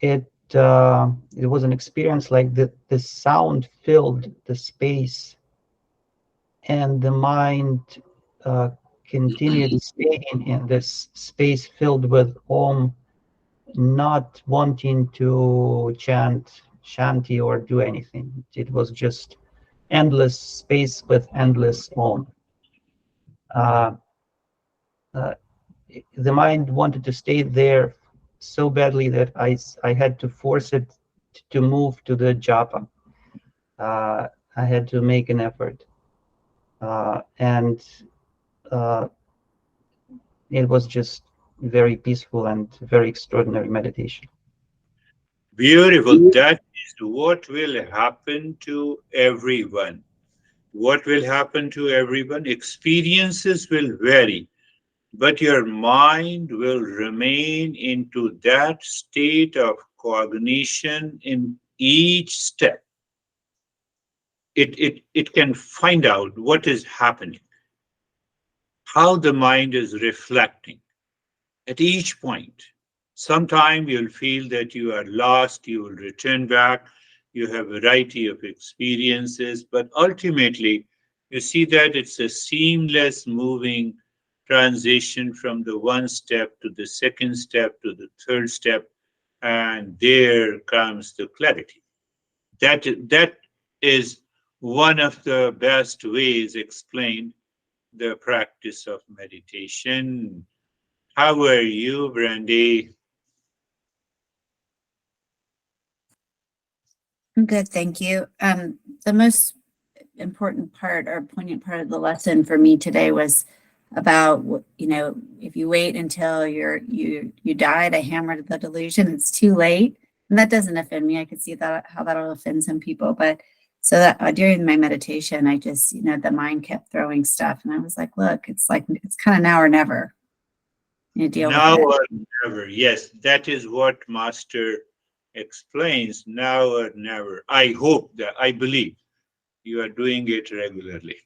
it was an experience like the sound filled the space, and the mind continued staying in this space filled with Om, not wanting to chant Shanti or do anything. It was just endless space with endless Om. The mind wanted to stay there so badly that I had to force it to move to the japa. I had to make an effort. And it was just very peaceful and very extraordinary meditation. Beautiful. That is what will happen to everyone. What will happen to everyone? Experiences will vary, but your mind will remain into that state of cognition in each step. It can find out what is happening, how the mind is reflecting at each point. Sometime you'll feel that you are lost, you will return back, you have a variety of experiences, but ultimately you see that it's a seamless moving transition from the one step to the second step to the third step, and there comes the clarity. That is one of the best ways explained the practice of meditation. How are you, Brandy? I'm good, thank you. The most important part or poignant part of the lesson for me today was about, if you wait until you die to hammer the delusion, it's too late. And that doesn't offend me. I could see that how that'll offend some people. But so that during my meditation, I just, the mind kept throwing stuff. And I was like, look, it's kind of now or never. Deal Now with it. or never. Yes, that is what Master explains. Now or never. I hope that, I believe you are doing it regularly.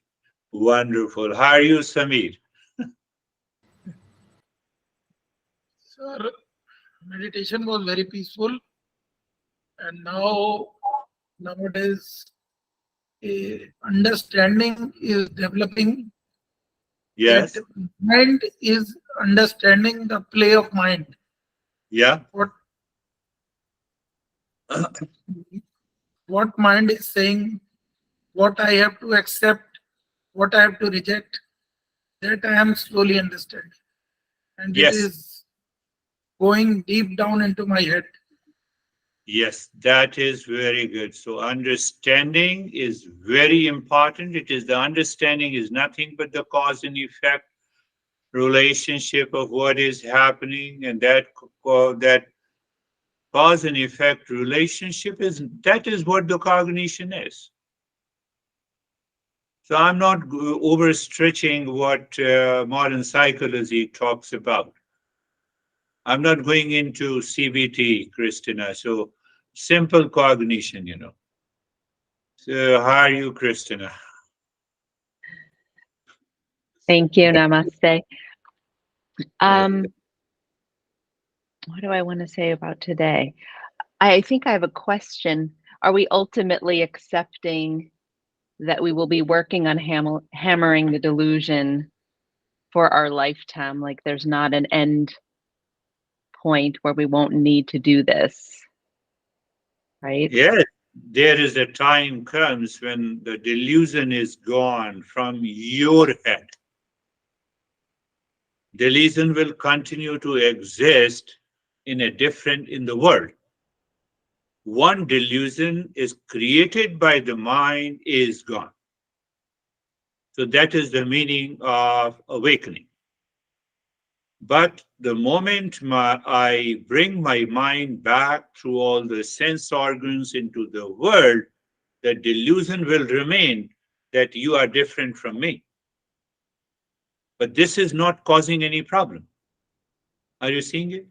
Wonderful. How are you, Samir? Sir, meditation was very peaceful, and nowadays a understanding is developing. Yes. That mind is understanding the play of mind. Yeah. what mind is saying, what I have to accept, what I have to reject, that I am slowly understanding. And it Yes. is going deep down into my head. Yes, that is very good. So understanding is very important. It is the understanding is nothing but the cause and effect relationship of what is happening, and that cause and effect relationship is what the cognition is. So I'm not overstretching what modern psychology talks about. I'm not going into CBT, Christina. So simple cognition, So how are you, Christina? Thank you. Namaste. What do I want to say about today? I think I have a question. Are we ultimately accepting that we will be working on hammering the delusion for our lifetime? Like there's not an end point where we won't need to do this, right? Yes, there is a time comes when the delusion is gone from your head. Delusion will continue to exist in the world. One delusion is created by the mind is gone. So that is the meaning of awakening. But the moment I bring my mind back through all the sense organs into the world, the delusion will remain that you are different from me. But this is not causing any problem. Are you seeing it?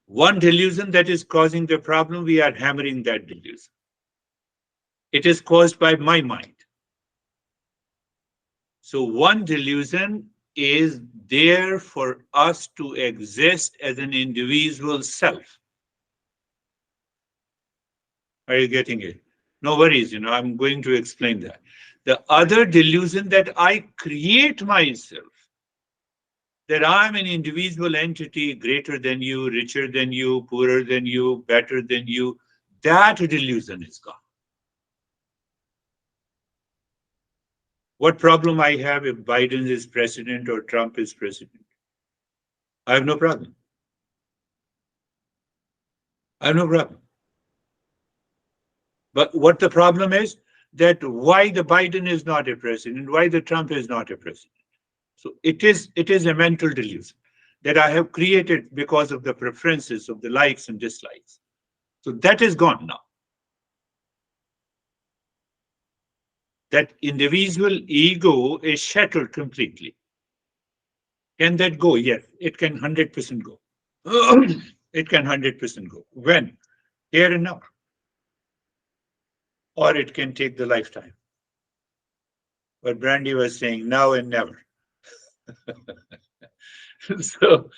One delusion that is causing the problem, we are hammering that delusion. It is caused by my mind. So one delusion is there for us to exist as an individual self. Are you getting it? No worries, I'm going to explain that. The other delusion that I create myself, that I'm an individual entity greater than you, richer than you, poorer than you, better than you, that delusion is gone. What problem I have if Biden is president or Trump is president? I have no problem. I have no problem. But what the problem is, that why the Biden is not a president, why the Trump is not a president. So it is a mental delusion that I have created because of the preferences of the likes and dislikes. So that is gone now. That individual ego is shattered completely. Can that go? Yes, it can 100% go. It can 100% go. When? Here and now. Or it can take the lifetime. But Brandy was saying now and never. So,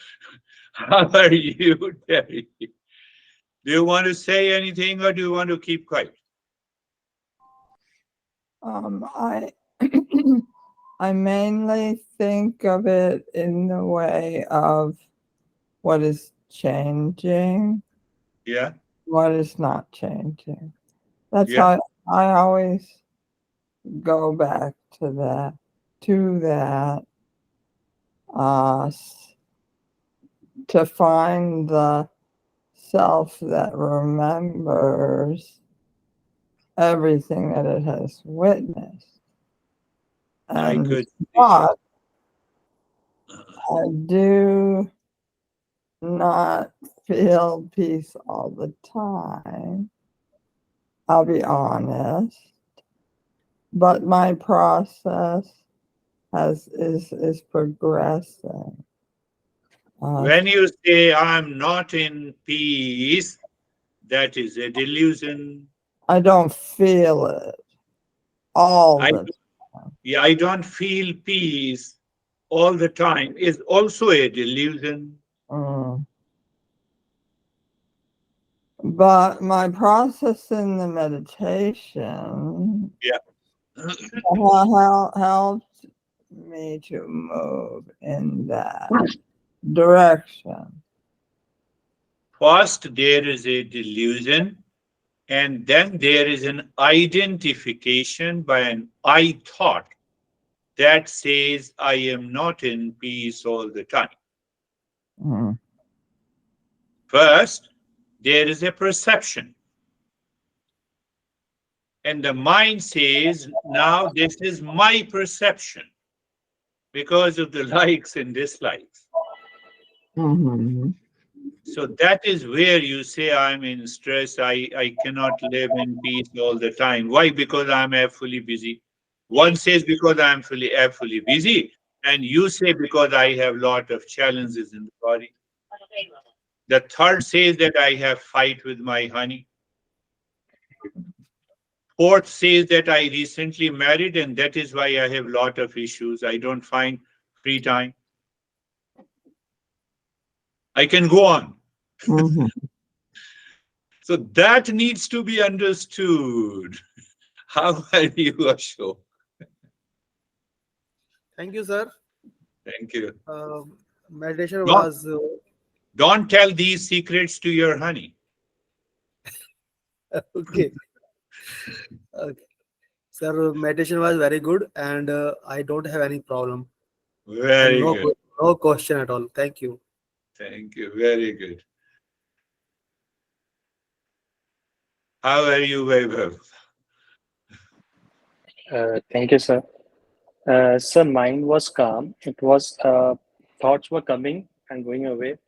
how are you, Terry? Do you want to say anything or do you want to keep quiet? I I mainly think of it in the way of what is changing, Yeah, what is not changing. That's Yeah. how I always go back to that, to find the self that remembers everything that it has witnessed. I And could. but I do not feel peace all the time. I'll be honest. But my process is progressing. When you say I'm not in peace, that is a delusion. I don't feel it all I, the yeah, I don't feel peace all the time is also a delusion. time. But my process in the meditation Yeah. helped me to move in that direction. First, there is a delusion And then there is an identification by an I thought that says I am not in peace all the time. Mhm. First, there is a perception. And the mind says, now this is my perception because of the likes and dislikes. Mhm. So that is where you say, I'm in stress, I cannot live in peace all the time. Why? Because I'm fully busy. One says because I'm fully busy, and you say because I have lot of challenges in the body. The third says that I have fight with my honey. Fourth says that I recently married and that is why I have lot of issues. I don't find free time. I can go on. Mhm. So that needs to be understood. How are you, Ashok? Thank you, sir. Thank you. Meditation Don't, was don't tell these secrets to your honey. okay. Okay. Sir, meditation was very good, and I don't have any problem. And Very no, good. no question at all. Thank you. Thank you. Very good. How are you, Vaibhav? Thank you, sir. Sir, mind was calm. It was thoughts were coming and going away.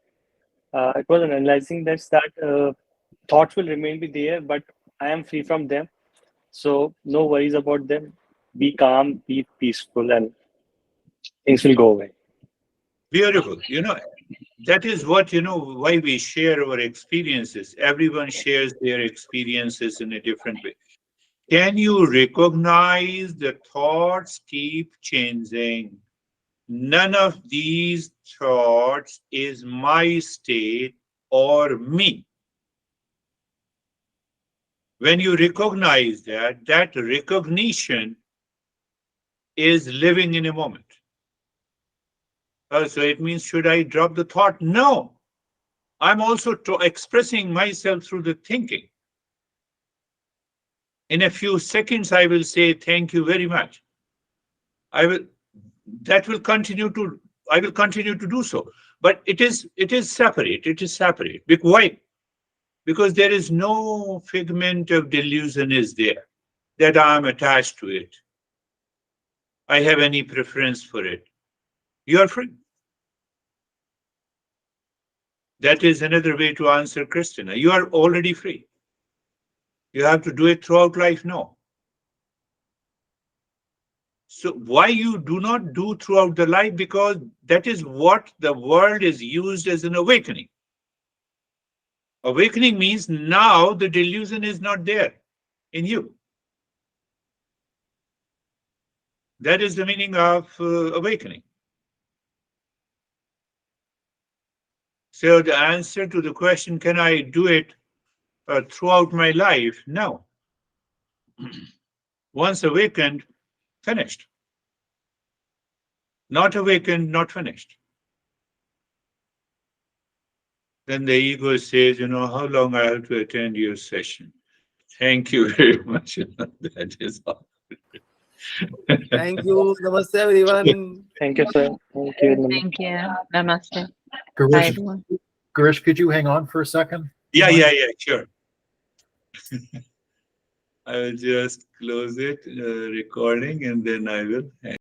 It was analyzing this that thoughts will remain be there, but I am free from them. So no worries about them. Be calm, be peaceful, and things will go away. Beautiful. That is what, why we share our experiences. Everyone shares their experiences in a different way. Can you recognize the thoughts keep changing? None of these thoughts is my state or me. When you recognize that, that recognition is living in a moment. Oh, so it means, should I drop the thought? No. I'm also expressing myself through the thinking. In a few seconds, I will say, thank you very much. I will continue to do so. But it is separate. It is separate. Why? Because there is no figment of delusion is there that I am attached to it. I have any preference for it. You are free. That is another way to answer Christina. You are already free. You have to do it throughout life? No. So why you do not do throughout the life? Because that is what the world is used as an awakening. Awakening means now the delusion is not there in you. That is the meaning of awakening. So the answer to the question, can I do it throughout my life? No. Once awakened, finished. Not awakened, not finished. Then the ego says, how long I have to attend your session? Thank you very much. That is all. Thank you. Namaste, everyone. Thank you, sir. Thank you. Thank you. Namaste. Bye, Girish, everyone. Girish, could you hang on for a second? Yeah, sure. I will just close it, recording, and then I will hang.